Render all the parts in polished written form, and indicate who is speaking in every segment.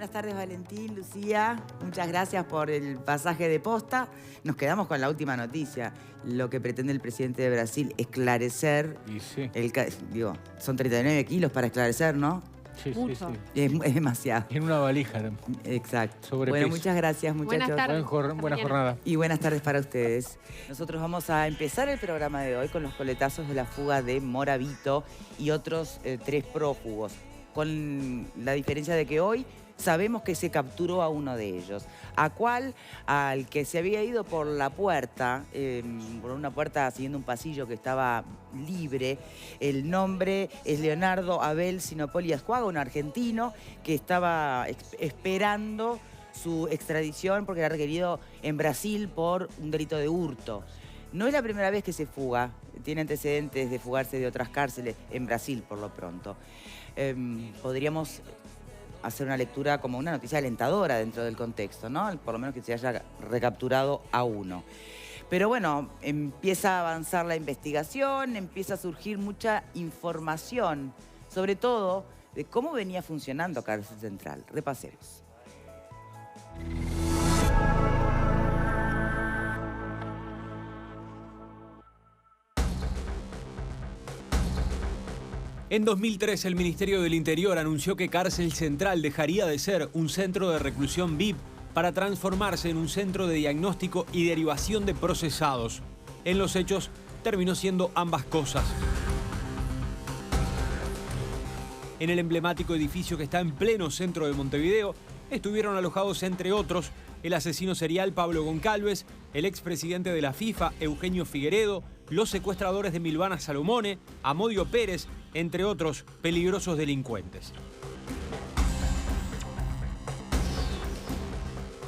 Speaker 1: Buenas tardes, Valentín, Lucía. Muchas gracias por el pasaje de posta. Nos quedamos con la última noticia. Lo que pretende el presidente de Brasil, esclarecer...
Speaker 2: Y sí.
Speaker 1: Son 39 kilos para esclarecer, ¿no?
Speaker 2: Sí,
Speaker 3: Mucho.
Speaker 2: sí,
Speaker 1: Es demasiado.
Speaker 2: En una valija.
Speaker 1: Exacto.
Speaker 2: Sobrepeso.
Speaker 1: Bueno, muchas gracias, muchachos.
Speaker 3: Buenas tardes.
Speaker 2: Buena jornada.
Speaker 1: Y buenas tardes para ustedes. Nosotros vamos a empezar el programa de hoy con los coletazos de la fuga de Moravito y otros 3 prófugos. Con la diferencia de que hoy sabemos que se capturó a uno de ellos. Al que se había ido por la puerta, por una puerta siguiendo un pasillo que estaba libre. El nombre es Leonardo Abel Sinopoli Ascuaga, un argentino que estaba esperando su extradición porque era requerido en Brasil por un delito de hurto. No es la primera vez que se fuga, tiene antecedentes de fugarse de otras cárceles, en Brasil por lo pronto. Podríamos hacer una lectura como una noticia alentadora dentro del contexto, ¿no? Por lo menos que se haya recapturado a uno. Pero bueno, empieza a avanzar la investigación, empieza a surgir mucha información, sobre todo de cómo venía funcionando Cárcel Central. Repasemos.
Speaker 4: En 2003, el Ministerio del Interior anunció que Cárcel Central dejaría de ser un centro de reclusión VIP para transformarse en un centro de diagnóstico y derivación de procesados. En los hechos, terminó siendo ambas cosas. En el emblemático edificio que está en pleno centro de Montevideo, estuvieron alojados, entre otros, el asesino serial Pablo Goncalves, el expresidente de la FIFA, Eugenio Figueredo, los secuestradores de Milvana Salomone, Amodio Pérez, entre otros peligrosos delincuentes.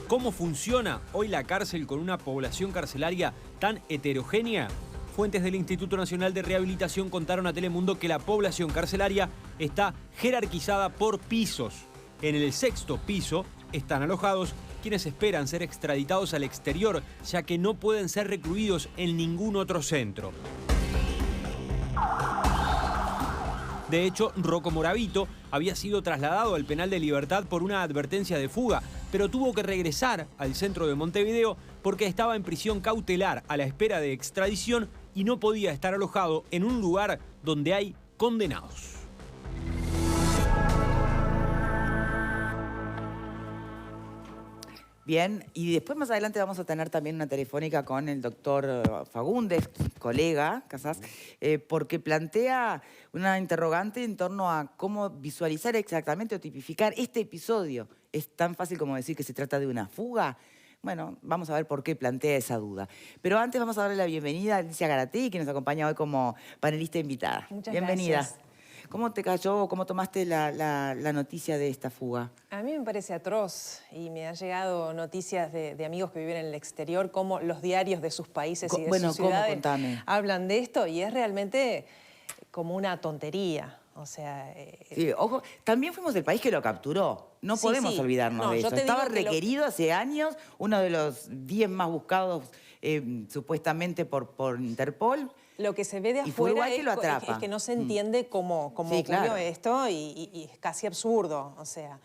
Speaker 4: ¿Cómo funciona hoy la cárcel con una población carcelaria tan heterogénea? Fuentes del Instituto Nacional de Rehabilitación contaron a Telemundo que la población carcelaria está jerarquizada por pisos. En el 6º piso están alojados quienes esperan ser extraditados al exterior, ya que no pueden ser recluidos en ningún otro centro. De hecho, Rocco Moravito había sido trasladado al penal de Libertad por una advertencia de fuga, pero tuvo que regresar al centro de Montevideo porque estaba en prisión cautelar a la espera de extradición y no podía estar alojado en un lugar donde hay condenados.
Speaker 1: Bien, y después más adelante vamos a tener también una telefónica con el doctor Fagundes, colega, Casas, porque plantea una interrogante en torno a cómo visualizar exactamente o tipificar este episodio. ¿Es tan fácil como decir que se trata de una fuga? Bueno, vamos a ver por qué plantea esa duda. Pero antes vamos a darle la bienvenida a Alicia Garatí, que nos acompaña hoy como panelista invitada.
Speaker 5: Muchas
Speaker 1: bienvenida.
Speaker 5: gracias.
Speaker 1: ¿Cómo te cayó, cómo tomaste la noticia de esta fuga?
Speaker 5: A mí me parece atroz y me han llegado noticias de amigos que viven en el exterior, cómo los diarios de sus países y de sus ciudades
Speaker 1: contame.
Speaker 5: hablan de esto y es realmente como una tontería. O sea...
Speaker 1: Sí, ojo, también fuimos el país que lo capturó. No podemos olvidarnos de eso. Estaba requerido hace años, uno de los 10 más buscados supuestamente por Interpol.
Speaker 5: Lo que se ve de afuera es que no se entiende cómo ocurrió esto y es casi absurdo. O sea,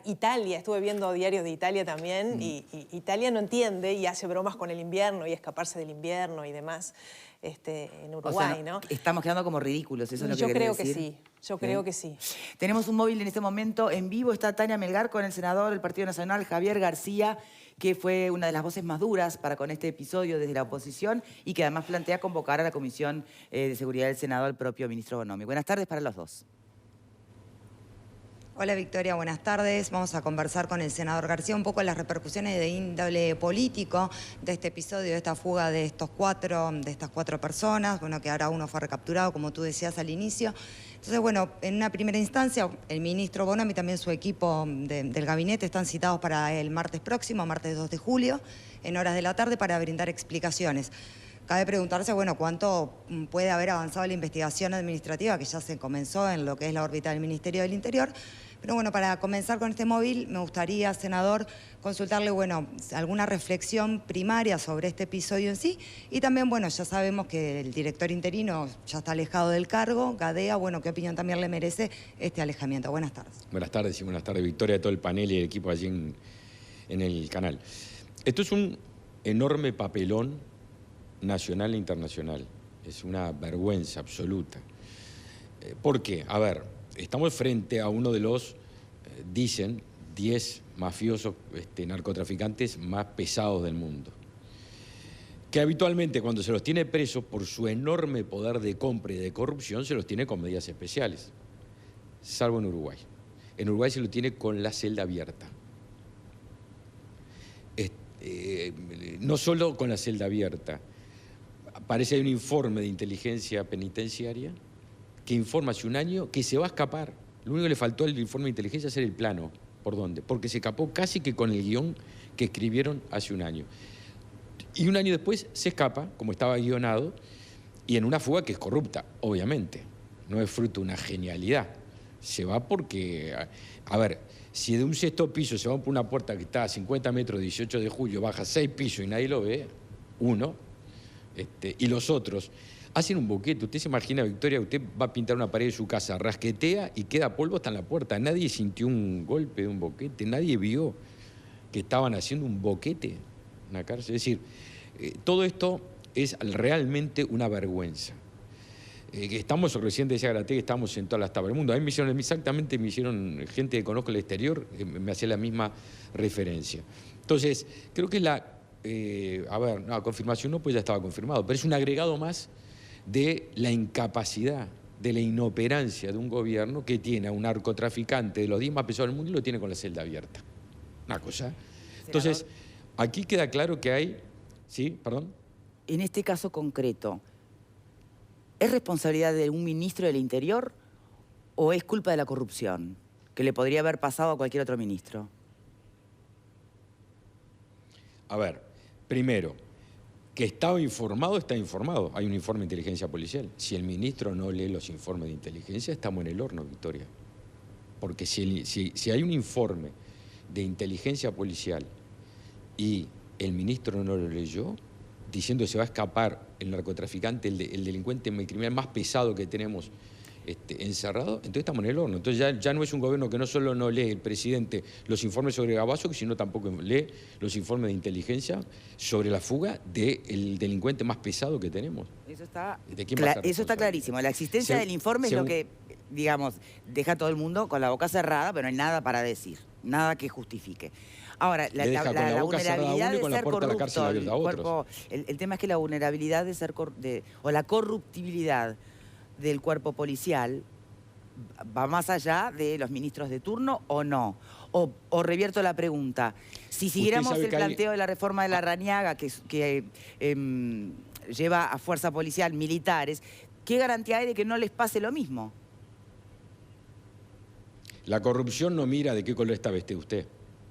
Speaker 5: Italia, estuve viendo diarios de Italia también y Italia no entiende y hace bromas con el invierno y escaparse del invierno y demás en Uruguay,
Speaker 1: o sea,
Speaker 5: ¿no?
Speaker 1: Estamos quedando como ridículos, eso es lo que querés decir.
Speaker 5: Yo creo que sí.
Speaker 1: Tenemos un móvil en este momento en vivo, está Tania Melgar con el senador del Partido Nacional, Javier García, que fue una de las voces más duras para con este episodio desde la oposición y que además plantea convocar a la Comisión de Seguridad del Senado al propio ministro Bonomi. Buenas tardes para los dos.
Speaker 6: Hola Victoria, buenas tardes. Vamos a conversar con el senador García un poco las repercusiones de índole político de este episodio, de esta fuga de estas cuatro personas, bueno, que ahora uno fue recapturado, como tú decías al inicio. Entonces, bueno, en una primera instancia, el ministro Bonomi y también su equipo del gabinete están citados para el martes próximo, martes 2 de julio, en horas de la tarde, para brindar explicaciones. Cabe preguntarse, bueno, cuánto puede haber avanzado la investigación administrativa que ya se comenzó en lo que es la órbita del Ministerio del Interior. Pero bueno, para comenzar con este móvil, me gustaría, senador, consultarle, bueno, alguna reflexión primaria sobre este episodio en sí. Y también, bueno, ya sabemos que el director interino ya está alejado del cargo, Gadea, bueno, ¿qué opinión también le merece este alejamiento? Buenas tardes.
Speaker 2: Buenas tardes y buenas tardes, Victoria, a todo el panel y el equipo allí en el canal. Esto es un enorme papelón nacional e internacional. Es una vergüenza absoluta. ¿Por qué? A ver, estamos frente a uno de los, dicen, 10 mafiosos narcotraficantes más pesados del mundo, que habitualmente cuando se los tiene presos por su enorme poder de compra y de corrupción se los tiene con medidas especiales, salvo en Uruguay. En Uruguay se lo tiene con la celda abierta. No solo con la celda abierta, parece que hay un informe de inteligencia penitenciaria que informa hace un año que se va a escapar. Lo único que le faltó al informe de inteligencia es hacer el plano. ¿Por dónde? Porque se escapó casi que con el guión que escribieron hace un año. Y un año después se escapa, como estaba guionado, y en una fuga que es corrupta, obviamente. No es fruto de una genialidad. Se va porque, a ver, si de un sexto piso se va por una puerta que está a 50 metros, 18 de julio, baja 6 pisos y nadie lo ve, uno, y los otros hacen un boquete. Usted se imagina, Victoria, usted va a pintar una pared de su casa, rasquetea y queda polvo hasta en la puerta. Nadie sintió un golpe de un boquete, nadie vio que estaban haciendo un boquete en la cárcel. Es decir, todo esto es realmente una vergüenza. Estamos, recién decía Garategui, estamos en todas las tablas del mundo. A mí me hicieron exactamente, gente que conozco el exterior, me hacía la misma referencia. Entonces, creo que la confirmación no, pues ya estaba confirmado, pero es un agregado más de la incapacidad, de la inoperancia de un gobierno que tiene a un narcotraficante de los 10 más pesados del mundo y lo tiene con la celda abierta. Una cosa. Entonces, aquí queda claro que hay... ¿Sí? ¿Perdón?
Speaker 1: En este caso concreto, ¿es responsabilidad de un ministro del Interior o es culpa de la corrupción que le podría haber pasado a cualquier otro ministro?
Speaker 2: A ver, primero, que estaba informado, está informado. Hay un informe de inteligencia policial. Si el ministro no lee los informes de inteligencia, estamos en el horno, Victoria. Porque si hay un informe de inteligencia policial y el ministro no lo leyó, diciendo que se va a escapar el narcotraficante, el delincuente criminal más pesado que tenemos encerrado, entonces estamos en el horno. Entonces ya no es un gobierno que no solo no lee el presidente los informes sobre Gabazo, sino tampoco lee los informes de inteligencia sobre la fuga del delincuente más pesado que tenemos.
Speaker 1: Eso está clarísimo. La existencia del informe es lo que, digamos, deja a todo el mundo con la boca cerrada, pero no hay nada para decir, nada que justifique. Ahora, la vulnerabilidad de ser corrupto, el tema es que la vulnerabilidad de ser o la corruptibilidad del cuerpo policial va más allá de los ministros de turno o no. O revierto la pregunta, si siguiéramos el planteo de la reforma de Larrañaga que lleva a fuerza policial militares, ¿qué garantía hay de que no les pase lo mismo?
Speaker 2: La corrupción no mira de qué color está vestido usted.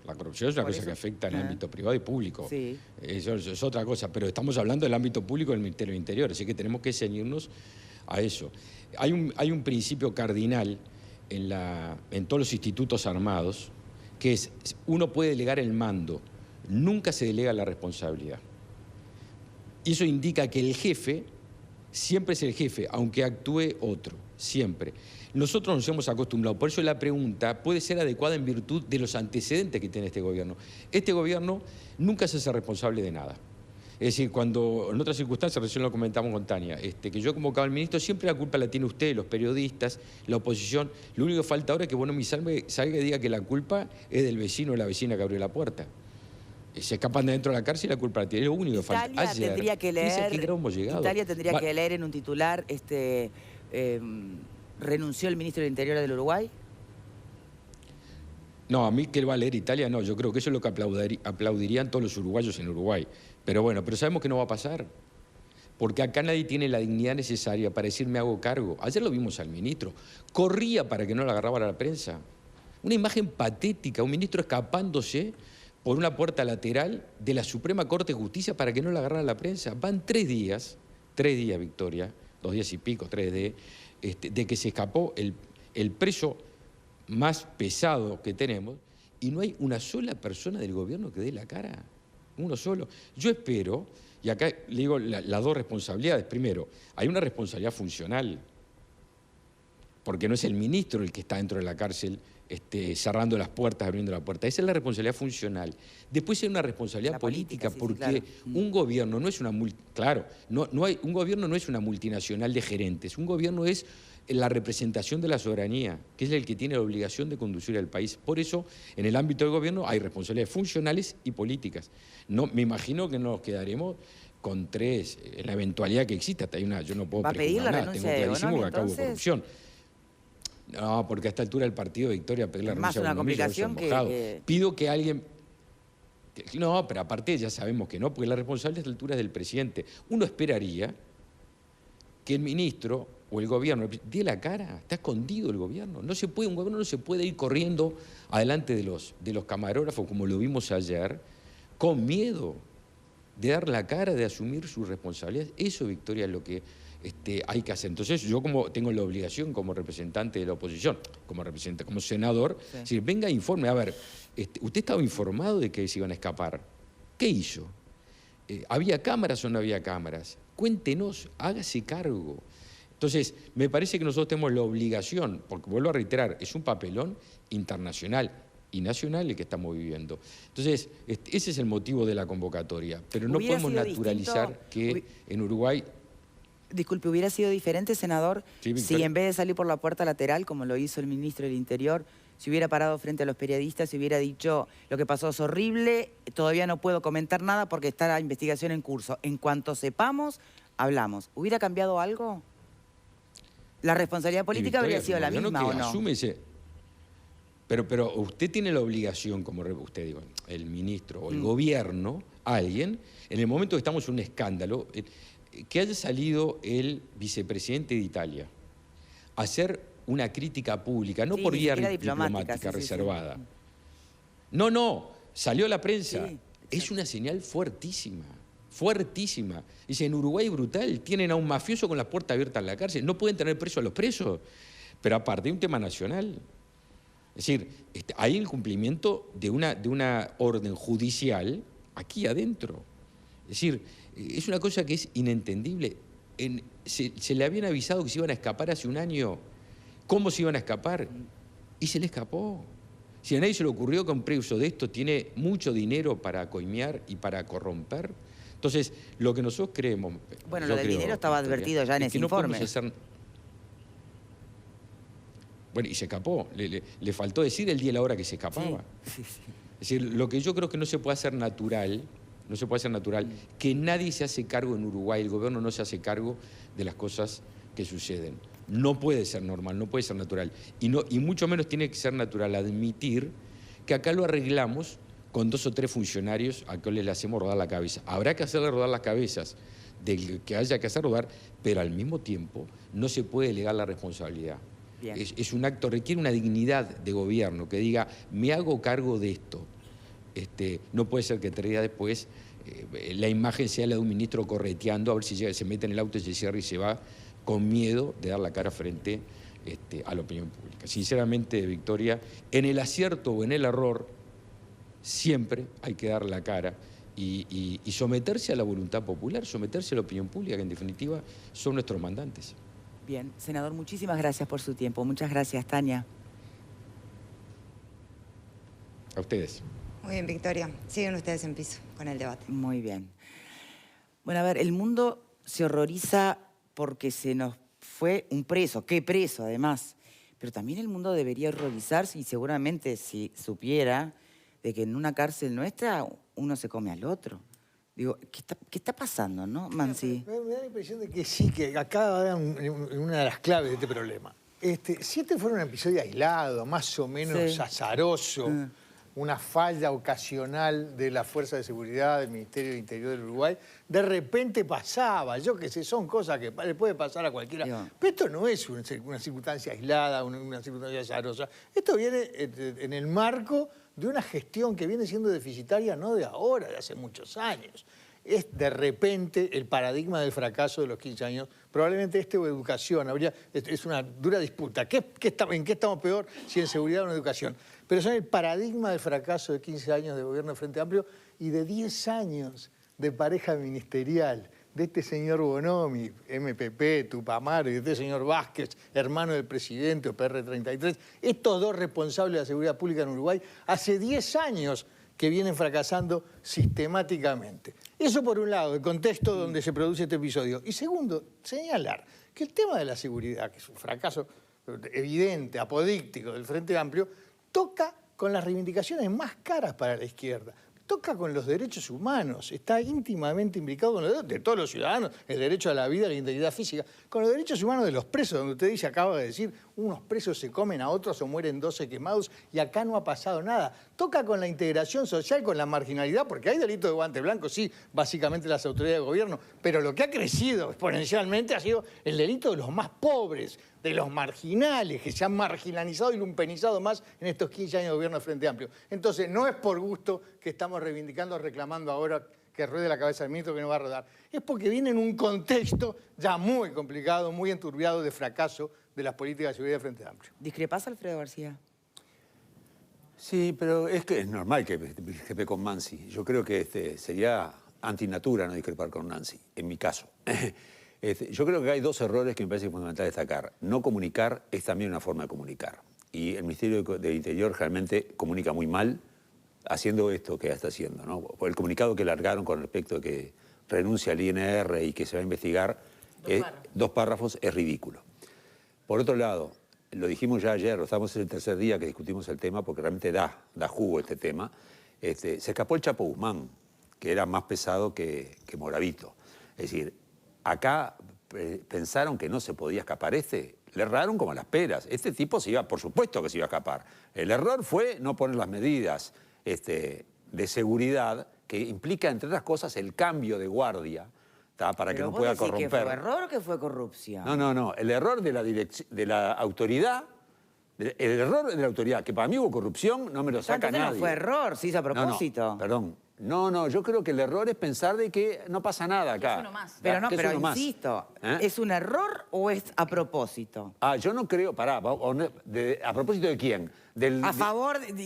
Speaker 2: La corrupción es una cosa que afecta en el ámbito privado y público. Sí. Eso es otra cosa, pero estamos hablando del ámbito público del Ministerio del Interior, así que tenemos que ceñirnos a eso. Hay un principio cardinal en todos los institutos armados, que es, uno puede delegar el mando, nunca se delega la responsabilidad. Y eso indica que el jefe siempre es el jefe, aunque actúe otro, siempre. Nosotros nos hemos acostumbrado, por eso la pregunta puede ser adecuada en virtud de los antecedentes que tiene este gobierno. Este gobierno nunca se hace responsable de nada. Es decir, cuando en otras circunstancias, recién lo comentamos con Tania, que yo convocaba al ministro, siempre la culpa la tiene usted, los periodistas, la oposición. Lo único que falta ahora es que Bonomi salga y diga que la culpa es del vecino o la vecina que abrió la puerta. Se escapan de dentro de la cárcel y la culpa la tiene. Es lo único que falta.
Speaker 1: Italia tendría que leer en un titular, ¿renunció el ministro del Interior del Uruguay?
Speaker 2: No, a mí que él va a leer Italia, no. Yo creo que eso es lo que aplaudirían todos los uruguayos en Uruguay. Pero bueno, pero sabemos que no va a pasar. Porque acá nadie tiene la dignidad necesaria para decir me hago cargo. Ayer lo vimos al ministro. Corría para que no lo agarrara la prensa. Una imagen patética, un ministro escapándose por una puerta lateral de la Suprema Corte de Justicia para que no la agarrara la prensa. Van 3 días, Victoria, 2 días y pico, 3 de que se escapó el preso más pesado que tenemos, y no hay una sola persona del gobierno que dé la cara, uno solo. Yo espero, y acá le digo las dos responsabilidades. Primero, hay una responsabilidad funcional, porque no es el ministro el que está dentro de la cárcel cerrando las puertas, abriendo la puerta. Esa es la responsabilidad funcional. Después hay una responsabilidad política, sí, porque claro, un gobierno no es una un gobierno no es una multinacional de gerentes. Un gobierno es la representación de la soberanía, que es el que tiene la obligación de conducir al país. Por eso, en el ámbito del gobierno hay responsabilidades funcionales y políticas. No, me imagino que nos quedaremos con 3, en la eventualidad que exista. Yo no puedo prejuzgar nada, tengo clarísimo que acá hubo corrupción. No, porque a esta altura del partido de Victoria pedir la renuncia
Speaker 1: una complicación
Speaker 2: que... Pido que alguien... No, pero aparte ya sabemos que no, porque la responsable a esta altura es del presidente. Uno esperaría que el ministro o el gobierno dé la cara. Está escondido el gobierno. Un gobierno no se puede ir corriendo adelante de los camarógrafos, como lo vimos ayer, con miedo de dar la cara, de asumir sus responsabilidades. Eso, Victoria, es lo que hay que hacer. Entonces, yo como tengo la obligación como representante de la oposición, como senador, sí, decir, venga, informe. A ver, ¿usted estaba informado de que se iban a escapar? ¿Qué hizo? ¿Había cámaras o no había cámaras? Cuéntenos, hágase cargo. Entonces, me parece que nosotros tenemos la obligación, porque vuelvo a reiterar, es un papelón internacional y nacional el que estamos viviendo. Entonces, ese es el motivo de la convocatoria, pero no podemos naturalizar que en Uruguay...
Speaker 1: Disculpe, ¿hubiera sido diferente, senador, sí, si en vez de salir por la puerta lateral, como lo hizo el ministro del Interior, se hubiera parado frente a los periodistas y hubiera dicho, lo que pasó es horrible, todavía no puedo comentar nada porque está la investigación en curso. En cuanto sepamos, hablamos. ¿Hubiera cambiado algo? ¿La responsabilidad política habría sido la misma o no?
Speaker 2: Asúmese. Pero usted tiene la obligación, como usted digo, el ministro o el gobierno, alguien, en el momento que estamos en un escándalo... que haya salido el vicepresidente de Italia a hacer una crítica pública, no por vía diplomática reservada. No, salió a la prensa. Sí, es una señal fuertísima, fuertísima. Dice, en Uruguay brutal, tienen a un mafioso con la puerta abierta en la cárcel, no pueden tener preso a los presos, pero aparte hay un tema nacional. Es decir, hay el cumplimiento de una orden judicial aquí adentro. Es decir, es una cosa que es inentendible. Se le habían avisado que se iban a escapar hace un año. ¿Cómo se iban a escapar? Y se le escapó. Si a nadie se le ocurrió que un preso de esto tiene mucho dinero para coimear y para corromper. Entonces, lo que nosotros creemos...
Speaker 1: Bueno, lo del dinero estaba advertido ya en ese informe.
Speaker 2: Bueno, y se escapó. Le faltó decir el día y la hora que se escapaba. Sí. Es decir, lo que yo creo que no se puede hacer natural... No se puede hacer natural, que nadie se hace cargo en Uruguay, el gobierno no se hace cargo de las cosas que suceden. No puede ser normal, no puede ser natural. Y mucho menos tiene que ser natural admitir que acá lo arreglamos con 2 o 3 funcionarios a que le hacemos rodar la cabeza. Habrá que hacerle rodar las cabezas del que haya que hacer rodar, pero al mismo tiempo no se puede delegar la responsabilidad. Es un acto, requiere una dignidad de gobierno que diga, me hago cargo de esto. No puede ser que 3 días después la imagen sea la de un ministro correteando a ver si llega, se mete en el auto, se cierra y se va con miedo de dar la cara frente a la opinión pública. Sinceramente, Victoria, en el acierto o en el error siempre hay que dar la cara y someterse a la voluntad popular, someterse a la opinión pública, que en definitiva son nuestros mandantes.
Speaker 1: Bien, senador, muchísimas gracias por su tiempo. Muchas gracias, Tania.
Speaker 2: A ustedes.
Speaker 6: Muy bien, Victoria. Siguen ustedes en piso con el debate.
Speaker 1: Muy bien. Bueno, a ver, el mundo se horroriza porque se nos fue un preso. ¡Qué preso, además! Pero también el mundo debería horrorizarse y seguramente si supiera de que en una cárcel nuestra uno se come al otro. Digo, ¿qué está pasando, no, Mansi?
Speaker 3: Me da la impresión de que sí, que acá va una de las claves de este problema. Si este fuera un episodio aislado, más o menos azaroso, una falla ocasional de la Fuerza de Seguridad del Ministerio del Interior del Uruguay, de repente pasaba, yo qué sé, son cosas que le puede pasar a cualquiera. Pero esto no es una circunstancia aislada, una circunstancia azarosa. Esto viene en el marco de una gestión que viene siendo deficitaria no de ahora, de hace muchos años. Es de repente el paradigma del fracaso de los 15 años. Probablemente o educación, es una dura disputa. ¿En qué estamos peor, si en seguridad o en educación? Pero son el paradigma del fracaso de 15 años de gobierno de Frente Amplio y de 10 años de pareja ministerial, de este señor Bonomi, MPP, Tupamaro, y de este señor Vázquez, hermano del presidente, o PR33, estos dos responsables de la seguridad pública en Uruguay, hace 10 años que vienen fracasando sistemáticamente. Eso por un lado, el contexto donde se produce este episodio. Y segundo, señalar que el tema de la seguridad, que es un fracaso evidente, apodíctico del Frente Amplio, toca con las reivindicaciones más caras para la izquierda. Toca con los derechos humanos, está íntimamente implicado con los derechos de todos los ciudadanos, el derecho a la vida, a la integridad física, con los derechos humanos de los presos, donde usted dice, acaba de decir, unos presos se comen a otros o mueren 12 quemados y acá no ha pasado nada. Toca con la integración social, con la marginalidad, porque hay delitos de guante blanco, sí, básicamente las autoridades de gobierno, pero lo que ha crecido exponencialmente ha sido el delito de los más pobres, de los marginales, que se han marginalizado y lumpenizado más en estos 15 años de gobierno de Frente Amplio. Entonces, no es por gusto que estamos reivindicando, reclamando ahora que ruede la cabeza del ministro, que no va a rodar. Es porque viene en un contexto ya muy complicado, muy enturbiado de fracaso de las políticas de seguridad de Frente Amplio.
Speaker 1: ¿Discrepás, Alfredo García?
Speaker 7: Sí, pero es que es normal que discrepe con Mansi. Yo creo que sería antinatura no discrepar con Nancy, en mi caso. Yo creo que hay dos errores que me parece fundamental destacar. No comunicar es también una forma de comunicar. Y el Ministerio del Interior realmente comunica muy mal haciendo esto que está haciendo, ¿no? Por el comunicado que largaron con respecto a que renuncia al INR y que se va a investigar, dos párrafos, es ridículo. Por otro lado, lo dijimos ya ayer, estamos en el tercer día que discutimos el tema porque realmente da jugo este tema. Se escapó el Chapo Guzmán, que era más pesado que Moravito. Es decir, acá pensaron que no se podía escapar le erraron como las peras. Este tipo se iba, por supuesto que se iba a escapar. El error fue no poner las medidas de seguridad que implica, entre otras cosas, el cambio de guardia para que no pueda corromper.
Speaker 1: ¿Que fue error o que fue corrupción?
Speaker 7: No. El error de la autoridad, el error de la autoridad, que para mí hubo corrupción, no me lo saca nadie.
Speaker 1: No fue error, se hizo a propósito.
Speaker 7: No, perdón. No, yo creo que el error es pensar de que no pasa nada acá.
Speaker 5: Es uno más.
Speaker 1: Pero insisto, ¿es un error o es a propósito?
Speaker 7: Yo no creo, ¿a propósito de quién?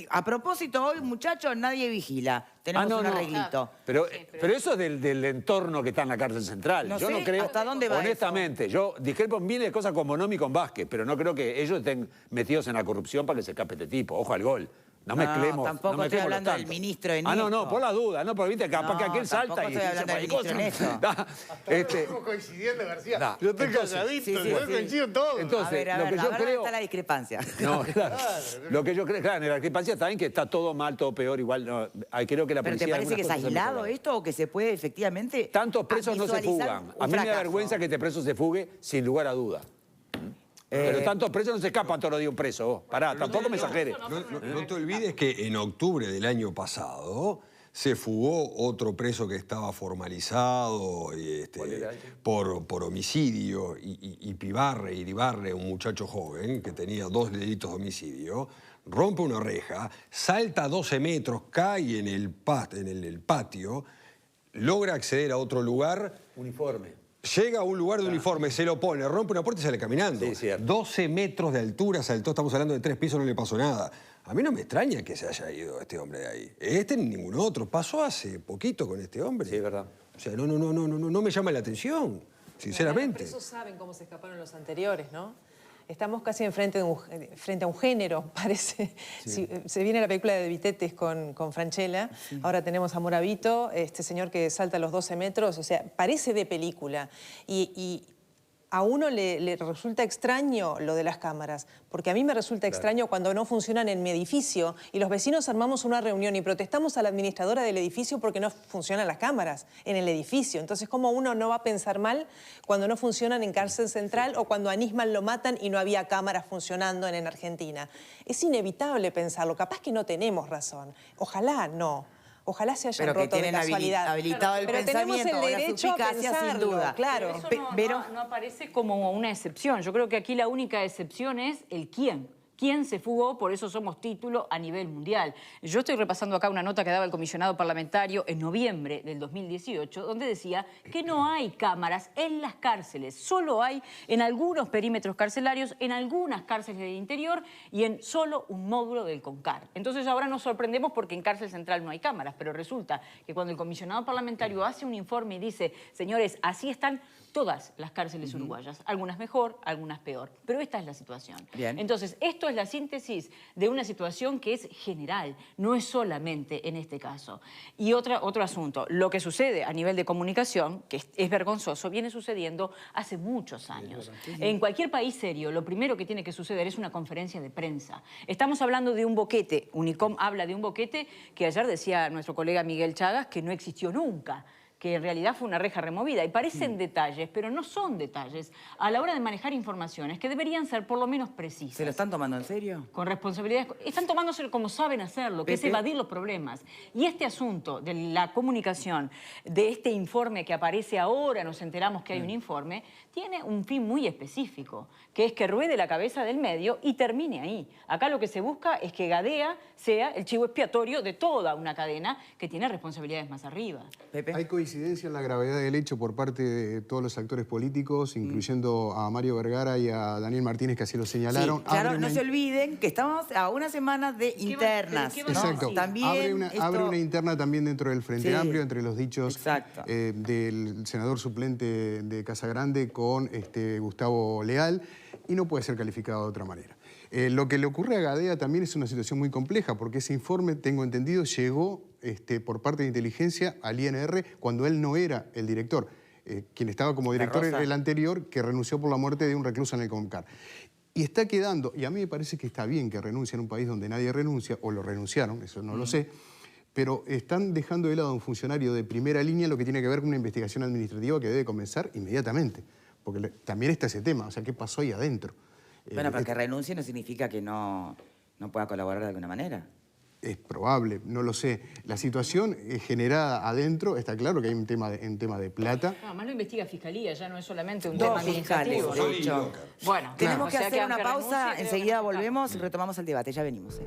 Speaker 1: A propósito, hoy, muchachos, nadie vigila. Tenemos un arreglito.
Speaker 7: Pero eso es del entorno que está en la cárcel central.
Speaker 1: No
Speaker 7: yo
Speaker 1: sé,
Speaker 7: no creo.
Speaker 1: ¿hasta dónde va
Speaker 7: honestamente, yo discrepo bien de cosas con Bonomi y con Vázquez, pero no creo que ellos estén metidos en la corrupción para que se escape este tipo. Ojo al gol. No mezclemos.
Speaker 1: Tampoco estoy hablando del ministro de Néstor.
Speaker 7: No, por la duda, no, porque viste, capaz que aquel salta y
Speaker 1: estoy hablando del ministro de Néstor.
Speaker 3: Estamos coincidiendo, García. Yo estoy calladito, yo coincido en todo.
Speaker 7: Entonces,
Speaker 1: lo que yo creo está la discrepancia.
Speaker 7: No, claro. Lo que yo creo, claro, en la discrepancia está bien que está todo mal, todo peor, igual. No, creo que la
Speaker 1: ¿Pero
Speaker 7: policía.
Speaker 1: te parece que es aislado esto o que se puede efectivamente.
Speaker 7: Tantos presos no se fugan. A mí me da vergüenza que este preso se fugue sin lugar a duda. Pero tantos presos no se escapan todos los días un preso. Pará, tampoco me exageres.
Speaker 8: No te olvides que en octubre del año pasado se fugó otro preso que estaba formalizado por homicidio y Iribarre, un muchacho joven que tenía 2 delitos de homicidio, rompe una reja, salta 12 metros, cae en el patio, logra acceder a otro lugar.
Speaker 7: Uniforme.
Speaker 8: Llega a un lugar de uniforme, se lo pone, rompe una puerta y sale caminando.
Speaker 7: Sí, cierto.
Speaker 8: 12 metros de altura saltó, estamos hablando de 3 pisos, no le pasó nada. A mí no me extraña que se haya ido este hombre de ahí. Ni ningún otro. Pasó hace poquito con este hombre.
Speaker 7: Sí, es verdad.
Speaker 8: O sea, no me llama la atención, sinceramente.
Speaker 5: Los presos saben cómo se escaparon los anteriores, ¿no? Estamos casi frente a un género, parece. Sí. Se viene la película de Vitetes con Francella, ahora tenemos a Moravito, este señor que salta los 12 metros, o sea, parece de película. Y a uno le resulta extraño lo de las cámaras, porque a mí me resulta extraño cuando no funcionan en mi edificio y los vecinos armamos una reunión y protestamos a la administradora del edificio porque no funcionan las cámaras en el edificio. Entonces, ¿cómo uno no va a pensar mal cuando no funcionan en Cárcel Central o cuando a Nisman lo matan y no había cámaras funcionando en Argentina? Es inevitable pensarlo. Capaz que no tenemos razón. Ojalá no. Ojalá se hayan roto de casualidad.
Speaker 1: Habilitado el
Speaker 5: pero tenemos
Speaker 1: pensamiento,
Speaker 5: el derecho a pensarlo,
Speaker 1: sin duda.
Speaker 5: Claro.
Speaker 9: Pero eso no aparece como una excepción. Yo creo que aquí la única excepción es el quién. ¿Quién se fugó? Por eso somos título a nivel mundial. Yo estoy repasando acá una nota que daba el comisionado parlamentario en noviembre del 2018, donde decía que no hay cámaras en las cárceles, solo hay en algunos perímetros carcelarios, en algunas cárceles del interior y en solo un módulo del CONCAR. Entonces ahora nos sorprendemos porque en Cárcel Central no hay cámaras, pero resulta que cuando el comisionado parlamentario hace un informe y dice, señores, así están todas las cárceles uruguayas, algunas mejor, algunas peor, pero esta es la situación.
Speaker 1: Bien.
Speaker 9: Entonces, esto es la síntesis de una situación que es general, no es solamente en este caso. Y otro asunto, lo que sucede a nivel de comunicación, que es vergonzoso, viene sucediendo hace muchos años. En cualquier país serio, lo primero que tiene que suceder es una conferencia de prensa. Estamos hablando de un boquete, Unicom habla de un boquete que ayer decía nuestro colega Miguel Chagas que no existió nunca, que en realidad fue una reja removida. Y parecen detalles, pero no son detalles a la hora de manejar informaciones que deberían ser por lo menos precisas.
Speaker 1: ¿Se lo están tomando en serio?
Speaker 9: Con responsabilidades. Están tomándose como saben hacerlo, que es evadir los problemas. Y este asunto de la comunicación, de este informe que aparece ahora, nos enteramos que hay un informe, tiene un fin muy específico, que es que ruede la cabeza del medio y termine ahí. Acá lo que se busca es que Gadea sea el chivo expiatorio de toda una cadena que tiene responsabilidades más arriba.
Speaker 1: Pepe.
Speaker 10: Hay coincidencia en la gravedad del hecho por parte de todos los actores políticos, incluyendo a Mario Vergara y a Daniel Martínez, que así lo señalaron.
Speaker 1: Sí, claro, no se olviden que estamos a una semana de internas. ¿no?
Speaker 10: Exacto.
Speaker 1: También
Speaker 10: abre una interna también dentro del Frente Amplio, entre los dichos del senador suplente de Casagrande con Gustavo Leal, y no puede ser calificado de otra manera. Lo que le ocurre a Gadea también es una situación muy compleja, porque ese informe, tengo entendido, llegó por parte de inteligencia al INR cuando él no era el director. Quien estaba como director era el anterior, que renunció por la muerte de un recluso en el CONCAR. Y está quedando, y a mí me parece que está bien que renuncie en un país donde nadie renuncia, o lo renunciaron, eso no lo sé, pero están dejando de lado a un funcionario de primera línea lo que tiene que ver con una investigación administrativa que debe comenzar inmediatamente. Porque también está ese tema, o sea, ¿qué pasó ahí adentro?
Speaker 1: Bueno, pero que renuncie no significa que no pueda colaborar de alguna manera.
Speaker 10: Es probable, no lo sé. La situación generada adentro, está claro que hay un tema de plata.
Speaker 9: Además lo investiga Fiscalía, ya no es solamente un tema administrativo.
Speaker 1: De hecho.
Speaker 9: Bueno,
Speaker 1: tenemos que hacer una pausa, enseguida volvemos y retomamos el debate. Ya venimos.